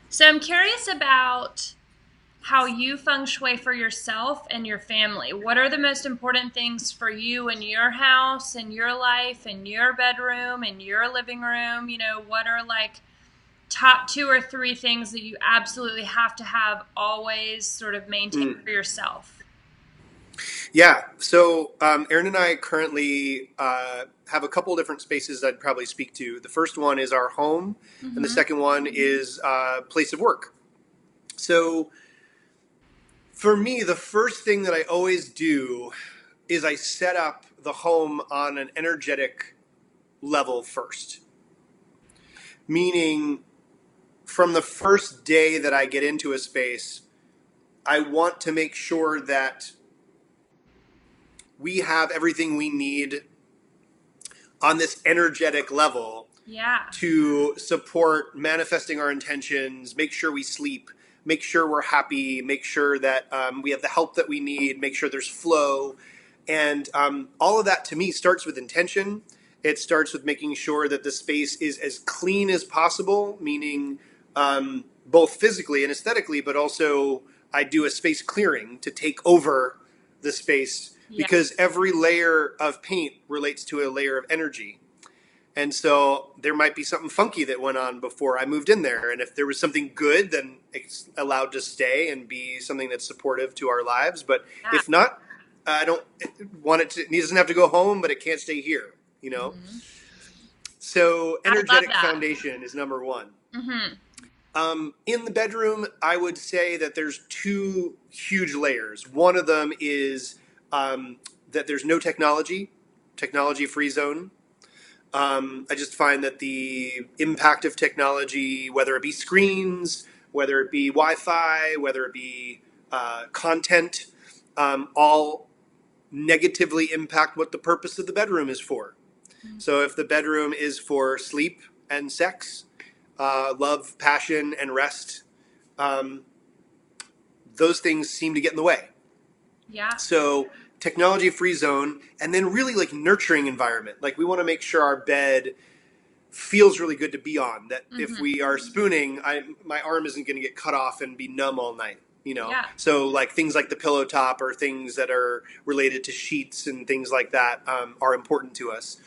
So I'm curious about how you feng shui for yourself and your family. What are the most important things for you in your house, in your life, in your bedroom, in your living room? What are like top two or three things that you absolutely have to have always sort of maintain Mm. for yourself? Yeah. So Aaron and I currently have a couple different spaces I'd probably speak to. The first one is our home, and the Mm-hmm. second one is place of work. So for me, the first thing that I always do is I set up the home on an energetic level first, meaning from the first day that I get into a space, I want to make sure that we have everything we need on this energetic level Yeah. to support manifesting our intentions, make sure we sleep, make sure we're happy, make sure that we have the help that we need, make sure there's flow. And all of that to me starts with intention. It starts with making sure that the space is as clean as possible, meaning both physically and aesthetically, but also I do a space clearing to take over the space Yeah. because every layer of paint relates to a layer of energy. And so there might be something funky that went on before I moved in there. And if there was something good, then it's allowed to stay and be something that's supportive to our lives. But Yeah. if not, I don't want it to, it doesn't have to go home, but it can't stay here, you know? Hmm. So I love energetic that. foundation is number one. Hmm. In the bedroom, I would say that there's two huge layers. One of them is that there's no technology free zone. I just find that the impact of technology, whether it be screens, whether it be Wi Fi, whether it be content, all negatively impact what the purpose of the bedroom is for. So if the bedroom is for sleep and sex, love, passion, and rest, um, those things seem to get in the way. Yeah. So technology free zone, and then really like nurturing environment. Like we want to make sure our bed feels really good to be on. That if Hmm. we are spooning, my arm isn't going to get cut off and be numb all night. Yeah. So like things like the pillow top or things that are related to sheets and things like that are important to us.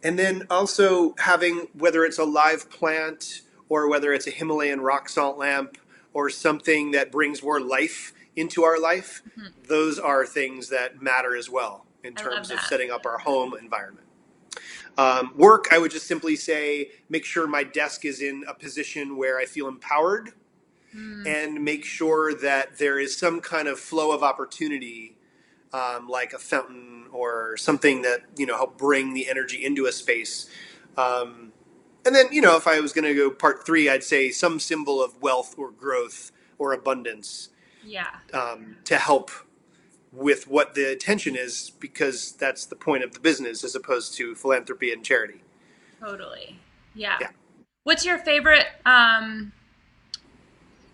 And then also having, whether it's a live plant or whether it's a Himalayan rock salt lamp or something that brings more life into our life, Hmm. those are things that matter as well in I love terms of that. setting up our home environment. Work, I would just simply say make sure my desk is in a position where I feel empowered Mm. and make sure that there is some kind of flow of opportunity, like a fountain or something that, help bring the energy into a space. Um, and then, if I was going to go part three, I'd say some symbol of wealth or growth or abundance Yeah. to help with what the intention is, because that's the point of the business as opposed to philanthropy and charity. Totally. Yeah. Yeah. What's your favorite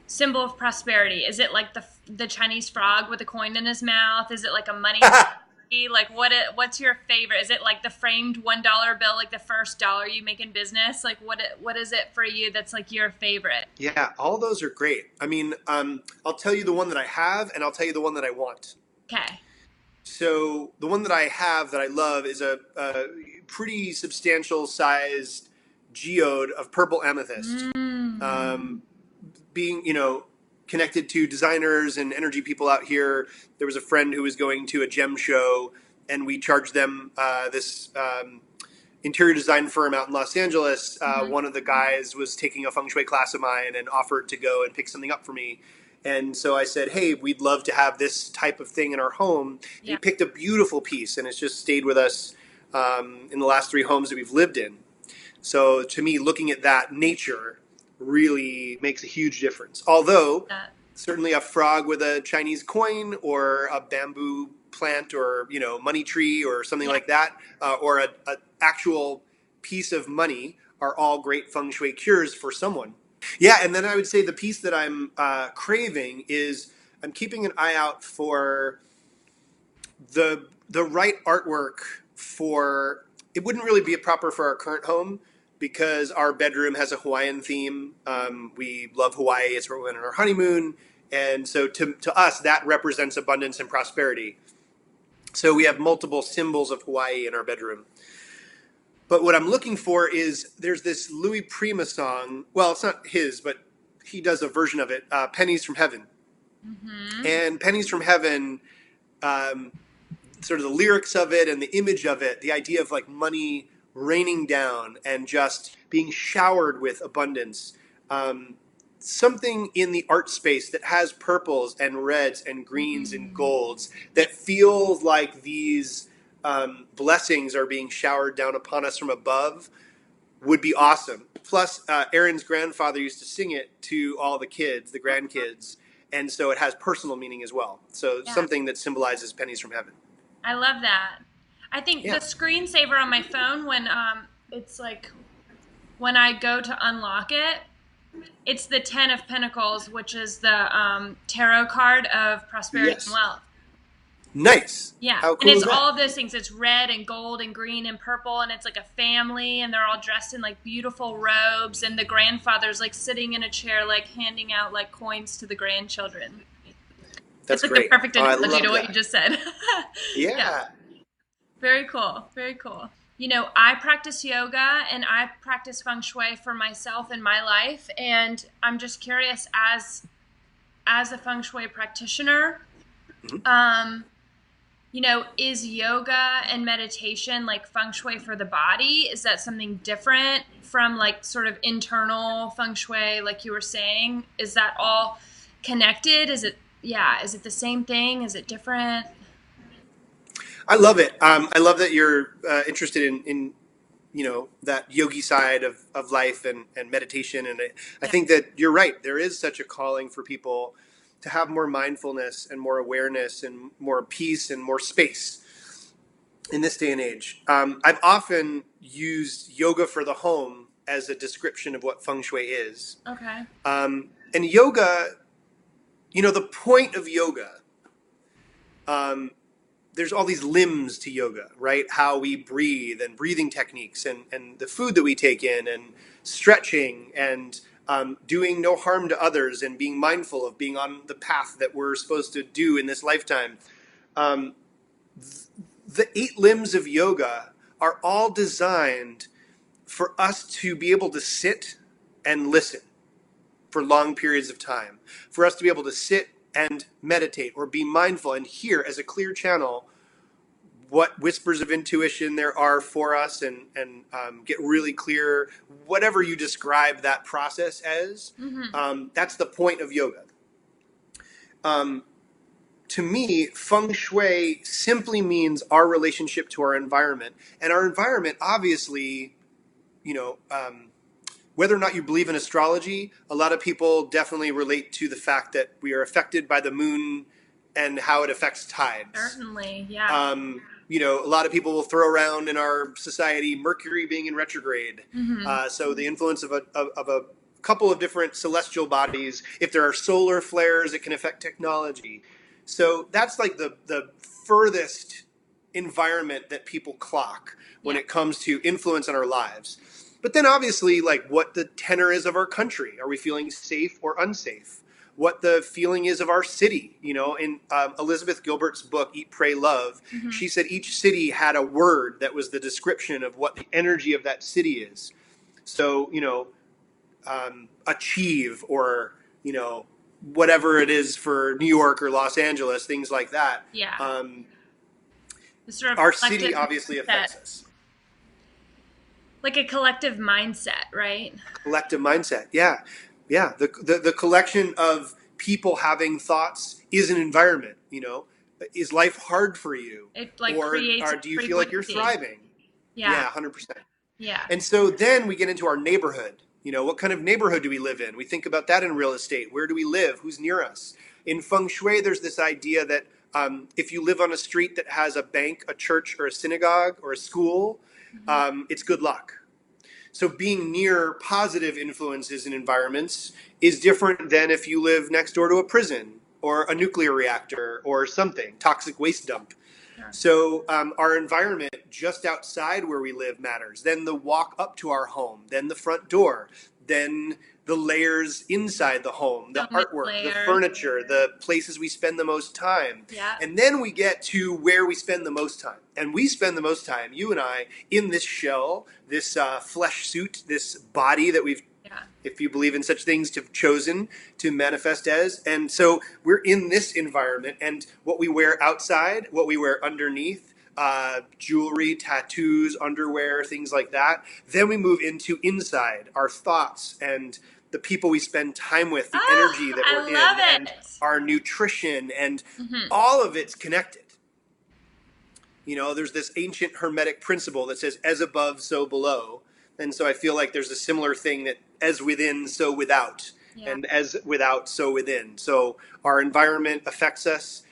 symbol of prosperity? Is it like the Chinese frog with a coin in his mouth? Is it like a money tree? Like what's your favorite? Is it like the framed $1 bill, like the first dollar you make in business? Like what is it for you that's like your favorite? Yeah, all those are great. I mean, I'll tell you the one that I have, and I'll tell you the one that I want. Okay. So the one that I have that I love is a pretty substantial sized geode of purple amethyst. Mm. Um, being, connected to designers and energy people out here, there was a friend who was going to a gem show, and we charged them this interior design firm out in Los Angeles. Hmm. One of the guys was taking a feng shui class of mine and offered to go and pick something up for me. And so I said, hey, we'd love to have this type of thing in our home. And he Yeah. picked a beautiful piece, and it's just stayed with us in the last three homes that we've lived in. So to me, looking at that nature really makes a huge difference. Although, That. certainly a frog with a Chinese coin or a bamboo plant or, money tree or something Yeah. like that, or a actual piece of money are all great feng shui cures for someone. Yeah, and then I would say the piece that I'm craving is I'm keeping an eye out for the right artwork for. It wouldn't really be proper for our current home, because our bedroom has a Hawaiian theme. We love Hawaii. It's where we went on our honeymoon. And so to us, that represents abundance and prosperity. So we have multiple symbols of Hawaii in our bedroom. But what I'm looking for is there's this Louis Prima song. Well, it's not his, but he does a version of it, Pennies from Heaven. Mm-hmm. And Pennies from Heaven, sort of the lyrics of it and the image of it, the idea of like money raining down and just being showered with abundance. Something in the art space that has purples and reds and greens and golds that feels like these blessings are being showered down upon us from above would be awesome. Plus, Aaron's grandfather used to sing it to all the kids, the grandkids, and so it has personal meaning as well. So Yeah. something that symbolizes pennies from heaven. I love that. I think Yeah. the screensaver on my phone when it's like when I go to unlock it, it's the Ten of Pentacles, which is the tarot card of prosperity Yes. and wealth. Nice. Yeah. How And cool it's is that? all of those things. It's red and gold and green and purple, and it's like a family, and they're all dressed in like beautiful robes, and the grandfather's like sitting in a chair, like handing out like coins to the grandchildren. That's It's like great. the perfect Oh, I analogy love to what that. you just said. Yeah. Very cool. Very cool. You know, I practice yoga and I practice feng shui for myself in my life, and I'm just curious as a feng shui practitioner, Mhm. you know, is yoga and meditation like feng shui for the body? Is that something different from like sort of internal feng shui like you were saying? Is that all connected? Is it the same thing? Is it different? I love it. I love that you're interested in that yogi side of life and meditation. And I Yeah. think that you're right. There is such a calling for people to have more mindfulness and more awareness and more peace and more space in this day and age. I've often used yoga for the home as a description of what feng shui is. Okay. And yoga, the point of yoga, um, there's all these limbs to yoga, right? How we breathe and breathing techniques and the food that we take in and stretching and doing no harm to others and being mindful of being on the path that we're supposed to do in this lifetime. Um, the 8 limbs of yoga are all designed for us to be able to sit and listen for long periods of time, for us to be able to sit and meditate or be mindful and hear as a clear channel what whispers of intuition there are for us and get really clear, whatever you describe that process as. Mm-hmm. That's the point of yoga. Um, to me, feng shui simply means our relationship to our environment. And our environment, obviously, you know, whether or not you believe in astrology, a lot of people definitely relate to the fact that we are affected by the moon and how it affects tides. Certainly. Yeah. A lot of people will throw around in our society Mercury being in retrograde. Mm-hmm. So the influence of a couple of different celestial bodies. If there are solar flares, it can affect technology. So that's like the furthest environment that people clock when Yeah. it comes to influence on our lives. But then obviously, like what the tenor is of our country. Are we feeling safe or unsafe? What the feeling is of our city. In Elizabeth Gilbert's book, Eat, Pray, Love, Mm-hmm. she said each city had a word that was the description of what the energy of that city is. So, achieve or, whatever it is for New York or Los Angeles, things like that. Yeah. Um, The sort of our collective city obviously affects mindset, us. like a collective mindset, right? Collective mindset. Yeah. Yeah. The collection of people having thoughts is an environment, Is life hard for you? It like Or creates a do you feel like you're frequency. thriving? Yeah. Yeah, 100%. Yeah. And so then we get into our neighborhood. What kind of neighborhood do we live in? We think about that in real estate. Where do we live? Who's near us? In feng shui, there's this idea that if you live on a street that has a bank, a church, or a synagogue, or a school, Mm-hmm. it's good luck. So being near positive influences and environments is different than if you live next door to a prison or a nuclear reactor or something, toxic waste dump. Sure. So our environment just outside where we live matters. Then the walk up to our home, then the front door, then the layers inside the home, So the many artwork, the layers. furniture, the places we spend the most time. Yeah. And then we get to where we spend the most time. And we spend the most time, you and I, in this shell, this flesh suit, this body that we've, Yeah. if you believe in such things, to have chosen to manifest as. And so we're in this environment, and what we wear outside, what we wear underneath, jewelry, tattoos, underwear, things like that. Then we move into inside, our thoughts and the people we spend time with, the energy Oh, that I we're in, love and it. our nutrition, and Hmm. all of it's connected. You know, there's this ancient hermetic principle that says, as above, so below. And so I feel like there's a similar thing that as within, so without, Yeah. and as without, so within. So our environment affects us,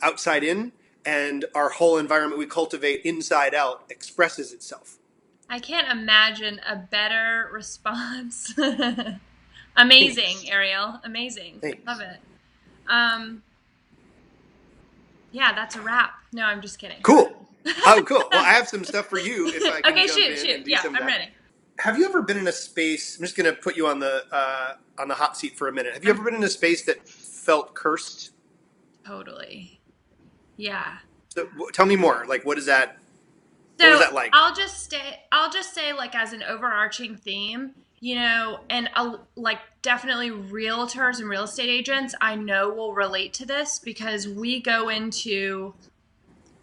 outside in, and our whole environment we cultivate inside out expresses itself. I can't imagine a better response. Amazing, Thanks. Ariel. Amazing. Love Thanks. it. Um, yeah, that's a wrap. No, I'm just kidding. Cool. Oh, cool. Well, I have some stuff for you if I can Okay, jump shoot, in shoot. and do Yeah, some of I'm that. ready. Have you ever been in a space? I'm just going to put you on the hot seat for a minute. Have you ever been in a space that felt cursed? Totally. Yeah. So, tell me more. Like, what is that? What was So that like? I'll just say like as an overarching theme, and like definitely realtors and real estate agents I know will relate to this because we go into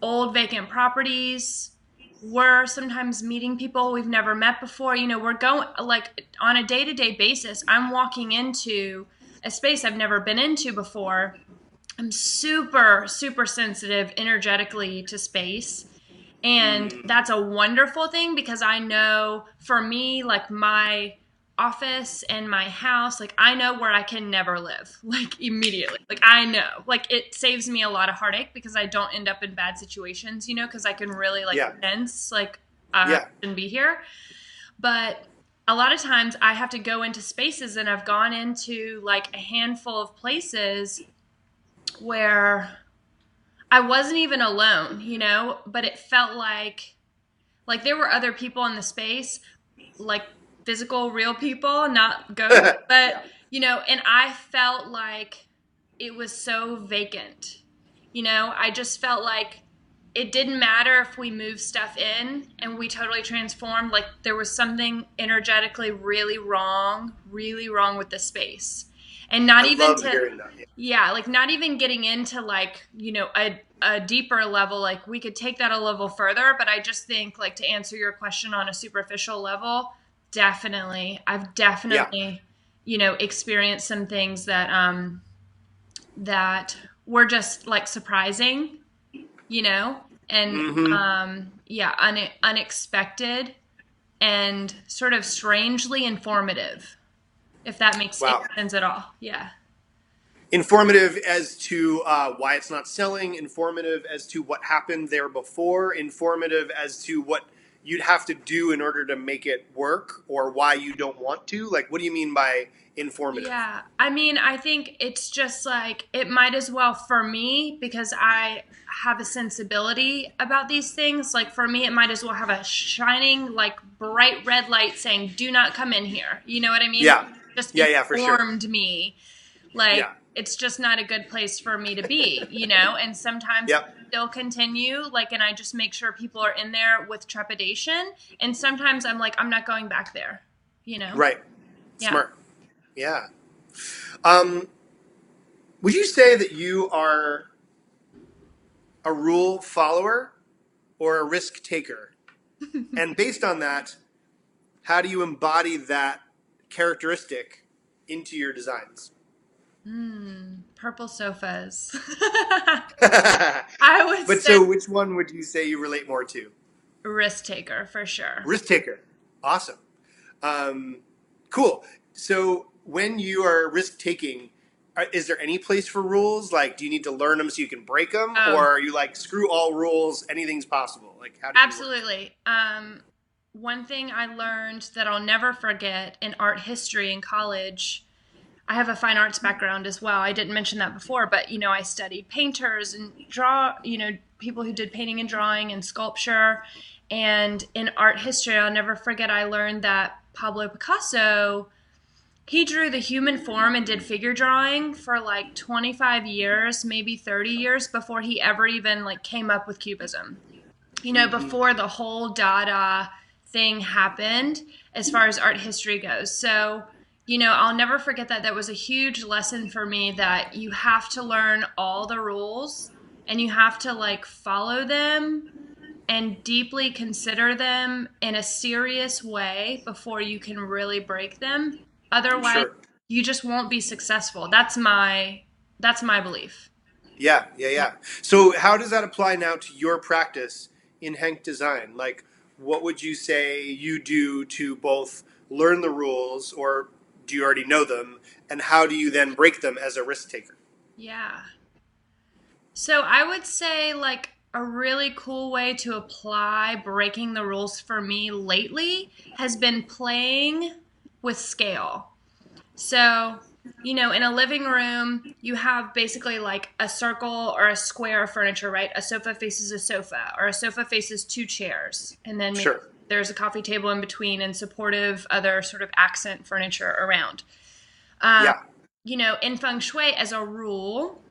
old vacant properties. We're sometimes meeting people we've never met before. We're going like on a day-to-day basis. I'm walking into a space I've never been into before. I'm super, super sensitive energetically to space. And Mm, that's a wonderful thing because I know for me, like my office and my house, like I know where I can never live, like immediately. Like I know, like it saves me a lot of heartache because I don't end up in bad situations, because I can really like yeah, sense, like, yeah. shouldn't be here. But a lot of times I have to go into spaces, and I've gone into like a handful of places where I wasn't even alone, but it felt like there were other people in the space, like physical, real people, not ghosts, but Yeah. and I felt like it was so vacant. I just felt like it didn't matter if we moved stuff in and we totally transformed. Like there was something energetically really wrong with the space. And not I even love to, hearing that. Yeah. yeah, like not even getting into like, a deeper level, like we could take that a level further. But I just think like to answer your question on a superficial level, definitely, I've Yeah. definitely, experienced some things that were just like surprising, and Mm-hmm. yeah, unexpected and sort of strangely informative, if that makes any Wow. sense at all. Yeah. Informative as to why it's not selling, informative as to what happened there before, informative as to what you'd have to do in order to make it work or why you don't want to. Like, what do you mean by informative? Yeah. I mean, I think it's just like it might as well for me because I have a sensibility about these things. Like for me, it might as well have a shining, like bright red light saying, do not come in here. You know what I mean? Like, Yeah. it just Yeah, yeah, for sure. informed me like Yeah. it's just not a good place for me to be, and sometimes Yep. I still continue like, and I just make sure people are in there with trepidation. And sometimes I'm like, I'm not going back there, Right. Yeah. Smart. Yeah. Um, would you say that you are a rule follower or a risk taker? And based on that, how do you embody that characteristic into your designs? Purple sofas. But I would say so which one would you say you relate more to? risk taker for sure. Risk taker. Awesome. Um, cool. So when you are risk taking, is there any place for rules? Like, do you need to learn them so you can break them? Oh, Or are you like, screw all rules, anything's possible? Like, how do you work? absolutely. One thing I learned that I'll never forget in art history in college, I have a fine arts background as well. I didn't mention that before, but I studied painters and people who did painting and drawing and sculpture. And in art history, I'll never forget, I learned that Pablo Picasso, he drew the human form and did figure drawing for like 25 years, maybe 30 years before he ever even like came up with cubism. Before the whole Dada thing happened as far as art history goes. So, I'll never forget that. That was a huge lesson for me, that you have to learn all the rules and you have to like follow them and deeply consider them in a serious way before you can really break them. Otherwise, Sure. you just won't be successful. That's my belief. Yeah, yeah, yeah. So how does that apply now to your practice in Henck Design? Like, what would you say you do to both learn the rules, or do you already know them, and how do you then break them as a risk taker? Yeah. So I would say like a really cool way to apply breaking the rules for me lately has been playing with scale. So, in a living room, you have basically like a circle or a square of furniture, right? A sofa faces a sofa, or a sofa faces two chairs. And then maybe Sure. there's a coffee table in between and supportive other sort of accent furniture around. Um, Yeah. in Feng Shui, as a rule,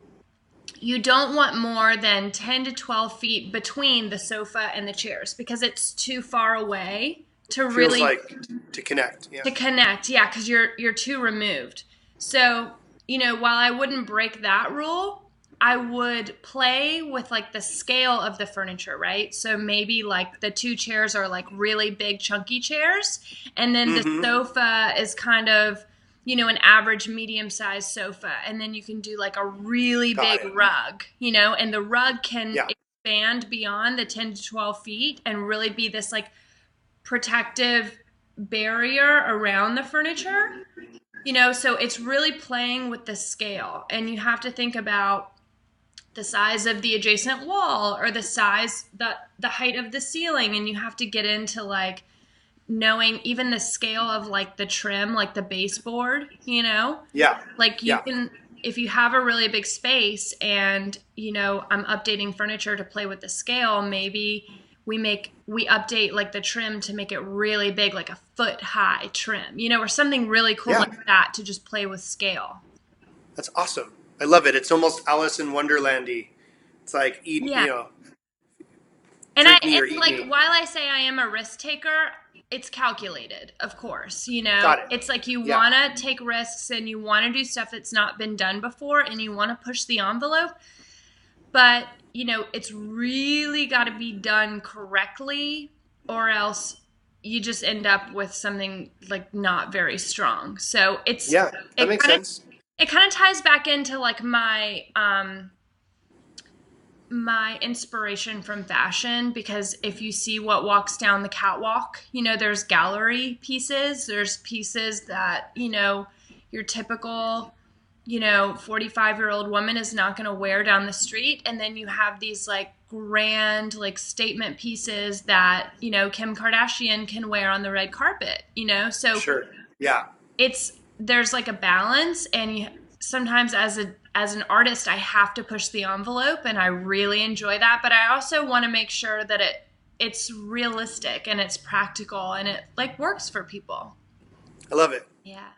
you don't want more than 10 to 12 feet between the sofa and the chairs, because it's too far away to Feels really like to connect. Yeah. to connect. Yeah, because you're too removed. So, while I wouldn't break that rule, I would play with like the scale of the furniture, right? So maybe like the two chairs are like really big chunky chairs, and then the Mm-hmm. sofa is kind of an average medium sized sofa, and then you can do like a really Got big it. rug, and the rug can Yeah. expand beyond the 10 to 12 feet and really be this like protective barrier around the furniture. So it's really playing with the scale, and you have to think about the size of the adjacent wall, or the height of the ceiling, and you have to get into like knowing even the scale of like the trim, like the baseboard, Yeah. like you Yeah. can, if you have a really big space and I'm updating furniture to play with the scale, maybe we update like the trim to make it really big, like a foot high trim, or something really cool Yeah. like that, to just play with scale. That's awesome. I love it. It's almost Alice in Wonderlandy. It's like eat, Yeah. And drink me or and eat like, me. while I say I am a risk taker, it's calculated, of course. Got it. It's like you Yeah. want to take risks and you want to do stuff that's not been done before, and you want to push the envelope. But, it's really got to be done correctly, or else you just end up with something like not very strong. So Yeah. That it makes kind of sense. it kind of ties back into like my inspiration from fashion, because if you see what walks down the catwalk, there's gallery pieces, there's pieces that, your typical 45-year-old woman is not going to wear down the street. And then you have these like grand like statement pieces that Kim Kardashian can wear on the red carpet. So Sure. Yeah. there's like a balance, and sometimes as an artist, I have to push the envelope, and I really enjoy that, but I also want to make sure that it's realistic and it's practical and it like works for people. I love it. Yeah.